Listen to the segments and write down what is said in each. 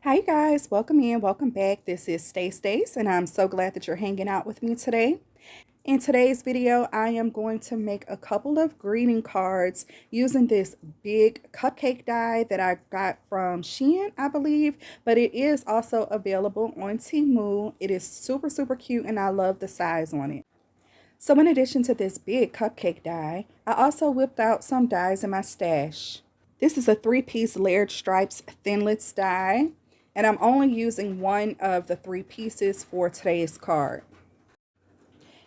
Hi, you guys. Welcome in. Welcome back. This is Stace, and I'm so glad that you're hanging out with me today. In today's video, I am going to make a couple of greeting cards using this big cupcake die that I got from Shein, I believe, but it is also available on Temu. It is super, super cute, and I love the size on it. So in addition to this big cupcake die, I also whipped out some dies in my stash. This is a 3-piece layered stripes thinlits die, and I'm only using one of the 3 pieces for today's card.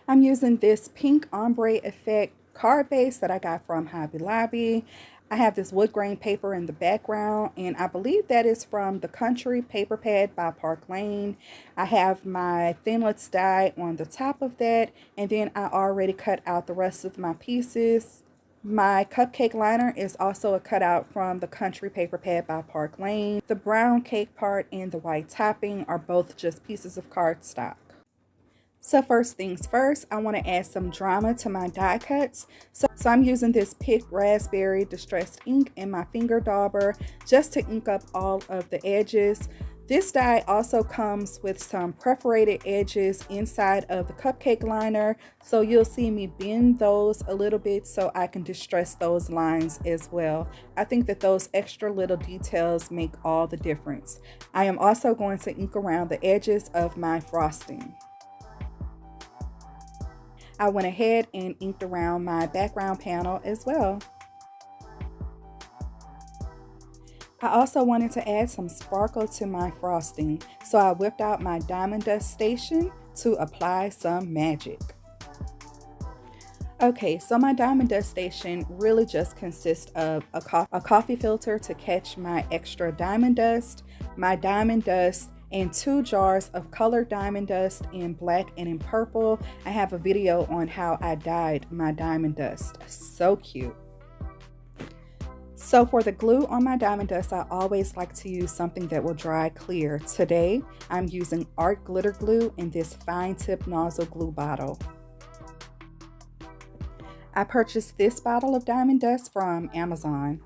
I'm using this pink ombre effect card base that I got from Hobby Lobby. I have this wood grain paper in the background, and I believe that is from the Country Paper Pad by Park Lane. I have my thinlits die on the top of that, and then I already cut out the rest of my pieces. My cupcake liner is also a cutout from the Country Paper Pad by Park Lane. The brown cake part and the white topping are both just pieces of cardstock. So first things first, I want to add some drama to my die cuts. So I'm using this Pick Raspberry Distressed ink in my finger dauber just to ink up all of the edges. This die also comes with some perforated edges inside of the cupcake liner, so you'll see me bend those a little bit so I can distress those lines as well. I think that those extra little details make all the difference. I am also going to ink around the edges of my frosting. I went ahead and inked around my background panel as well. I also wanted to add some sparkle to my frosting, so I whipped out my diamond dust station to apply some magic. Okay, so my diamond dust station really just consists of a coffee filter to catch my extra diamond dust, my diamond dust, and 2 jars of colored diamond dust in black and in purple. I have a video on how I dyed my diamond dust. So cute. So for the glue on my diamond dust, I always like to use something that will dry clear. Today, I'm using Art Glitter Glue in this fine tip nozzle glue bottle. I purchased this bottle of diamond dust from Amazon.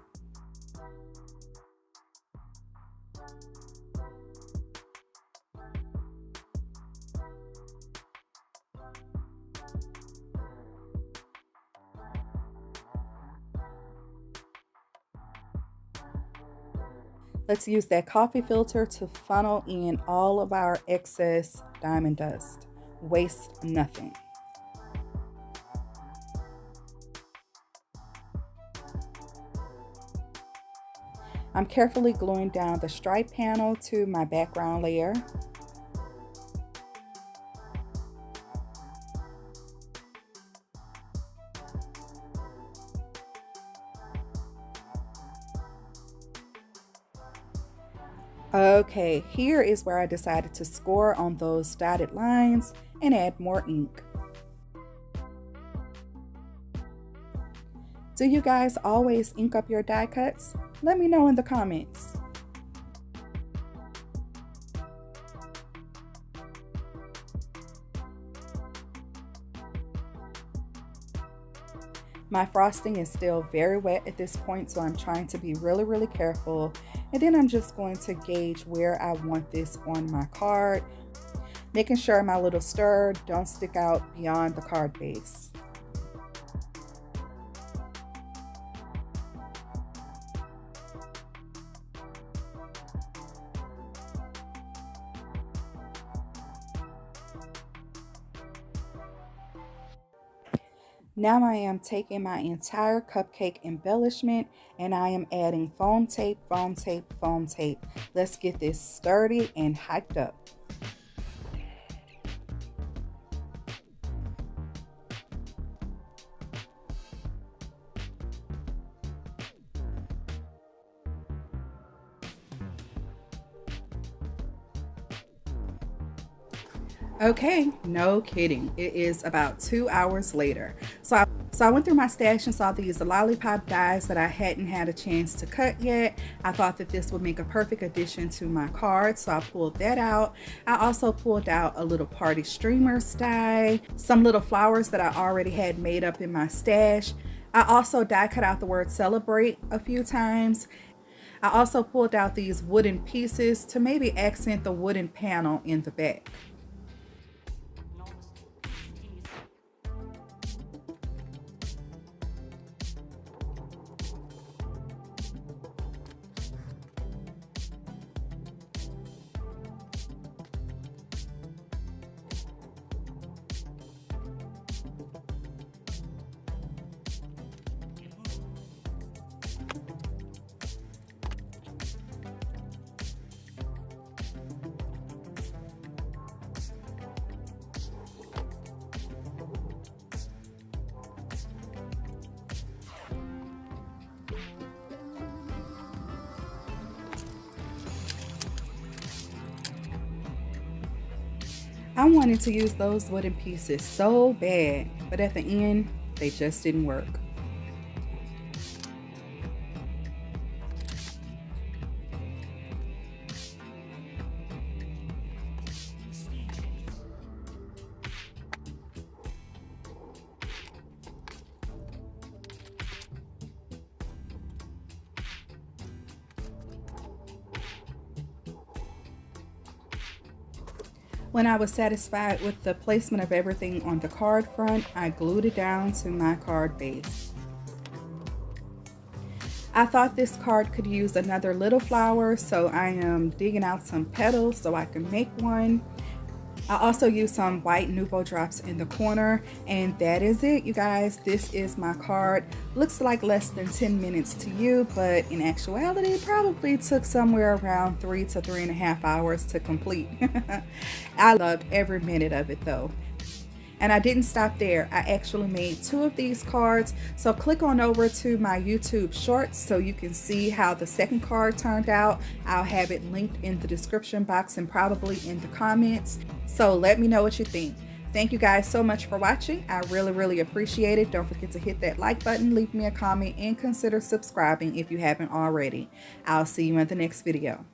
Let's use that coffee filter to funnel in all of our excess diamond dust. Waste nothing. I'm carefully gluing down the stripe panel to my background layer. Okay, here is where I decided to score on those dotted lines and add more ink. Do you guys always ink up your die cuts? Let me know in the comments. My frosting is still very wet at this point, so I'm trying to be really careful. And then I'm just going to gauge where I want this on my card, making sure my little stir don't stick out beyond the card base. Now I am taking my entire cupcake embellishment and I am adding foam tape, foam tape, foam tape. Let's get this sturdy and hiked up. Okay, no kidding. It is about 2 hours later. So I went through my stash and saw these lollipop dies that I hadn't had a chance to cut yet. I thought that this would make a perfect addition to my card, so I pulled that out. I also pulled out a little party streamers die, some little flowers that I already had made up in my stash. I also die cut out the word celebrate a few times. I also pulled out these wooden pieces to maybe accent the wooden panel in the back. I wanted to use those wooden pieces so bad, but at the end, they just didn't work. When I was satisfied with the placement of everything on the card front, I glued it down to my card base. I thought this card could use another little flower, so I am digging out some petals so I can make one. I also used some white Nuvo drops in the corner, and that is it, you guys. This is my card. Looks like less than 10 minutes to you, but in actuality, it probably took somewhere around 3 to 3.5 hours to complete. I loved every minute of it though. And I didn't stop there. I actually made 2 of these cards. So click on over to my YouTube shorts so you can see how the second card turned out. I'll have it linked in the description box and probably in the comments. So let me know what you think. Thank you guys so much for watching. I really appreciate it. Don't forget to hit that like button, leave me a comment, and consider subscribing if you haven't already. I'll see you in the next video.